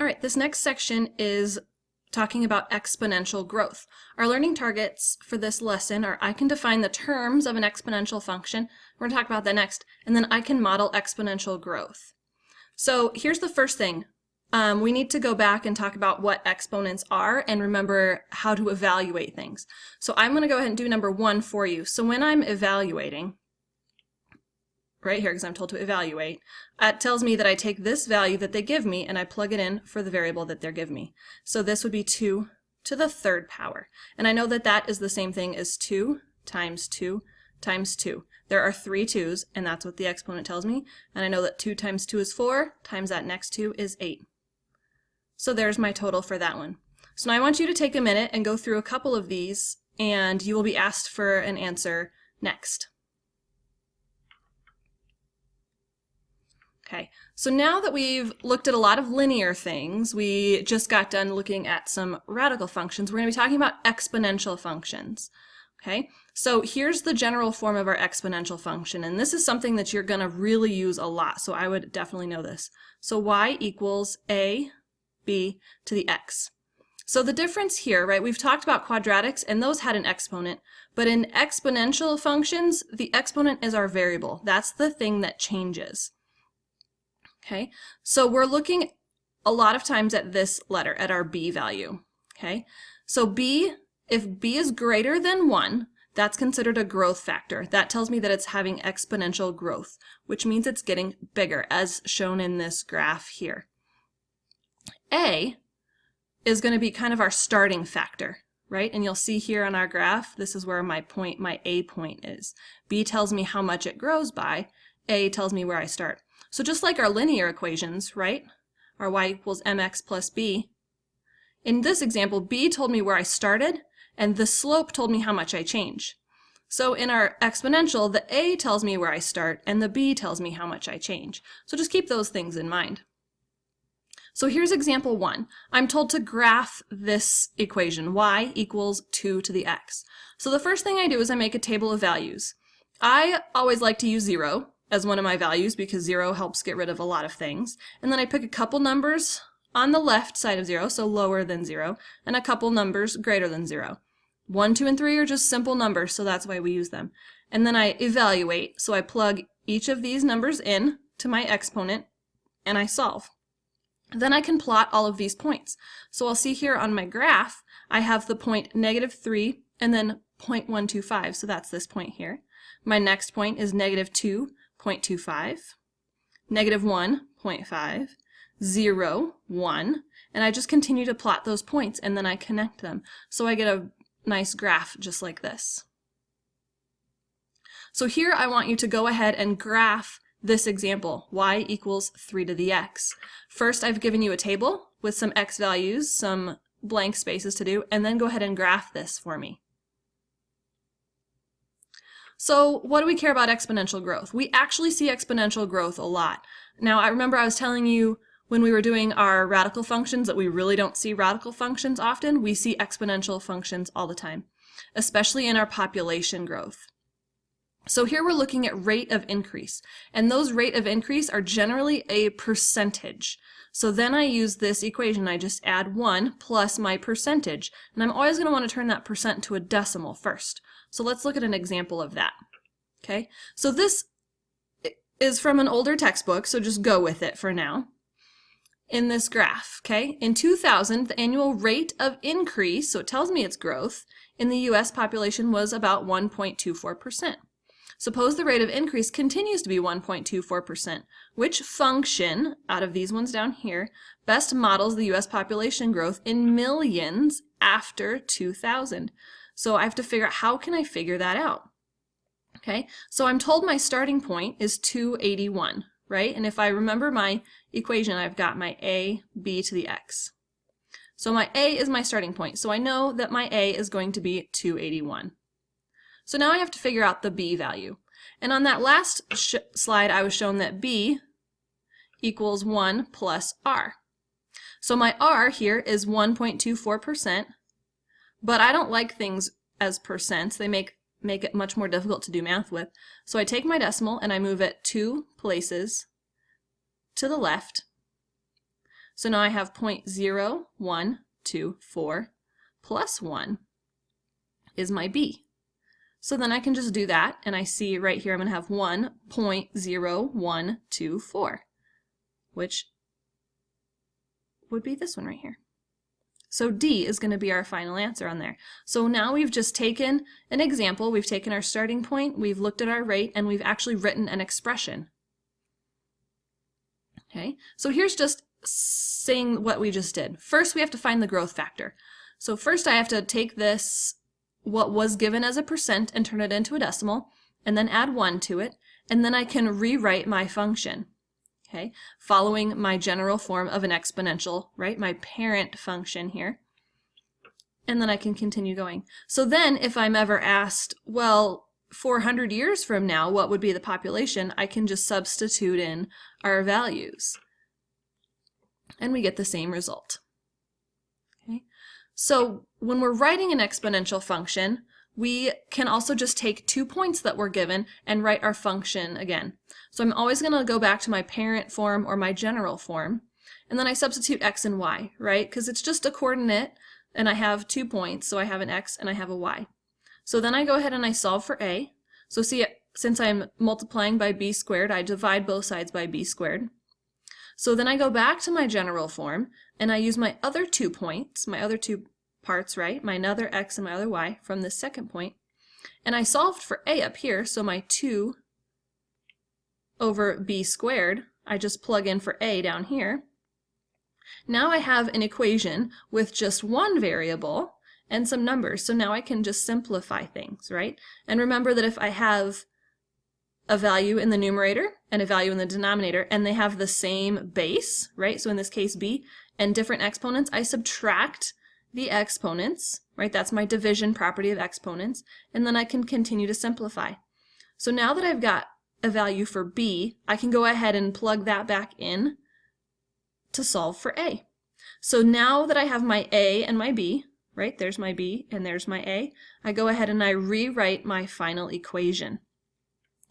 All right, this next section is talking about exponential growth. Our learning targets for this lesson are I can define the terms of an exponential function. We're going to talk about that next. And then I can model exponential growth. So here's the first thing. We need to go back and talk about what exponents are and remember how to evaluate things. So I'm going to go ahead and do number 1 for you. So when I'm evaluating, right here, because I'm told to evaluate, it tells me that I take this value that they give me and I plug it in for the variable that they're giving me. So this would be 2 to the 3rd power. And I know that that is the same thing as 2 times 2 times 2. There are 3 2's, and that's what the exponent tells me. And I know that 2 times 2 is 4, times that next 2 is 8. So there's my total for that one. So now I want you to take a minute and go through a couple of these, and you will be asked for an answer next. Okay, so now that we've looked at a lot of linear things, we just got done looking at some radical functions. We're going to be talking about exponential functions. Okay, so here's the general form of our exponential function, and this is something that you're going to really use a lot, so I would definitely know this. So y equals a b to the x. So the difference here, right, we've talked about quadratics, and those had an exponent, but in exponential functions, the exponent is our variable. That's the thing that changes. Okay, so we're looking a lot of times at this letter, at our b value. Okay, so b, if b is greater than 1, that's considered a growth factor. That tells me that it's having exponential growth, which means it's getting bigger, as shown in this graph here. A is going to be kind of our starting factor, right? And you'll see here on our graph, this is where my A point is. B tells me how much it grows by. A tells me where I start. So just like our linear equations, right? Our y equals mx plus b. In this example, b told me where I started, and the slope told me how much I change. So in our exponential, the a tells me where I start, and the b tells me how much I change. So just keep those things in mind. So here's example 1. I'm told to graph this equation, y equals 2 to the x. So the first thing I do is I make a table of values. I always like to use 0 as one of my values because 0 helps get rid of a lot of things. And then I pick a couple numbers on the left side of 0, so lower than 0, and a couple numbers greater than 0. 1, 2, and 3 are just simple numbers, so that's why we use them. And then I evaluate, so I plug each of these numbers in to my exponent, and I solve. Then I can plot all of these points. So I'll see here on my graph, I have the point -3 and then 0.125, so that's this point here. My next point is -2.25, -1, 0.5, 0, 1, and I just continue to plot those points and then I connect them. So I get a nice graph just like this. So here I want you to go ahead and graph this example, y equals 3 to the x. First, I've given you a table with some x values, some blank spaces to do, and then go ahead and graph this for me. So what do we care about exponential growth? We actually see exponential growth a lot. Now, I remember I was telling you when we were doing our radical functions that we really don't see radical functions often. We see exponential functions all the time, especially in our population growth. So here we're looking at rate of increase, and those rate of increase are generally a percentage. So then I use this equation. I just add 1 plus my percentage, and I'm always going to want to turn that percent to a decimal first. So let's look at an example of that. Okay, so this is from an older textbook, so just go with it for now. In this graph, okay, in 2000, the annual rate of increase, so it tells me it's growth, in the US population was about 1.24%. Suppose the rate of increase continues to be 1.24%. Which function, out of these ones down here, best models the US population growth in millions after 2000? So I have to figure out, how can I figure that out? Okay, so I'm told my starting point is 281, right? And if I remember my equation, I've got my a, b to the x. So my a is my starting point, so I know that my a is going to be 281. So now I have to figure out the b value. And on that last slide, I was shown that b equals 1 plus r. So my r here is 1.24%, but I don't like things as percents. They make it much more difficult to do math with. So I take my decimal and I move it 2 places to the left. So now I have 0.0124 plus 1 is my b. So then I can just do that, and I see right here I'm going to have 1.0124, which would be this one right here. So D is going to be our final answer on there. So now we've just taken an example, we've taken our starting point, we've looked at our rate, and we've actually written an expression. Okay, so here's just saying what we just did. First, we have to find the growth factor. So first I have to take this, what was given as a percent, and turn it into a decimal, and then add 1 to it, and then I can rewrite my function. Okay, following my general form of an exponential, right? My parent function here. And then I can continue going. So then if I'm ever asked, well, 400 years from now, what would be the population? I can just substitute in our values. And we get the same result. Okay, so when we're writing an exponential function, we can also just take 2 points that were given and write our function again. So I'm always going to go back to my parent form or my general form, and then I substitute x and y, right? Because it's just a coordinate, and I have 2 points, so I have an x and I have a y. So then I go ahead and I solve for a. So see, since I'm multiplying by b squared, I divide both sides by b squared. So then I go back to my general form, and I use my other 2 points, my other 2 parts, right? My other x and my other y from this second point. And I solved for a up here, so my 2 over b squared, I just plug in for a down here. Now I have an equation with just one variable and some numbers, so now I can just simplify things, right? And remember that if I have a value in the numerator and a value in the denominator, and they have the same base, right? So in this case b, and different exponents, I subtract the exponents, right? That's my division property of exponents, and then I can continue to simplify. So now that I've got a value for b, I can go ahead and plug that back in to solve for a. So now that I have my a and my b, right? There's my b and there's my a, I go ahead and I rewrite my final equation.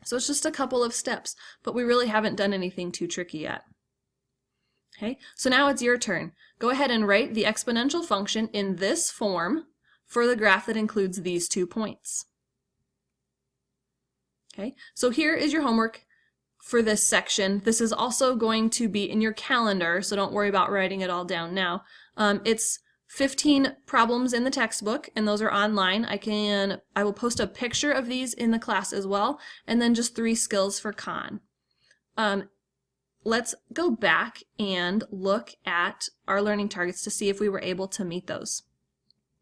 So it's just a couple of steps, but we really haven't done anything too tricky yet. Okay, so now it's your turn. Go ahead and write the exponential function in this form for the graph that includes these 2 points. Okay, so here is your homework for this section. This is also going to be in your calendar, so don't worry about writing it all down now. It's 15 problems in the textbook, and those are online. I will post a picture of these in the class as well, and then just 3 skills for Khan. Let's go back and look at our learning targets to see if we were able to meet those.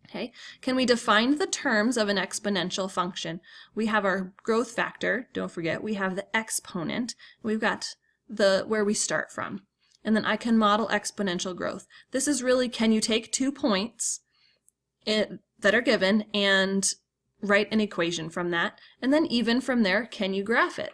Okay, can we define the terms of an exponential function? We have our growth factor, don't forget, we have the exponent, we've got where we start from. And then I can model exponential growth. This is really, can you take 2 points that are given and write an equation from that? And then even from there, can you graph it?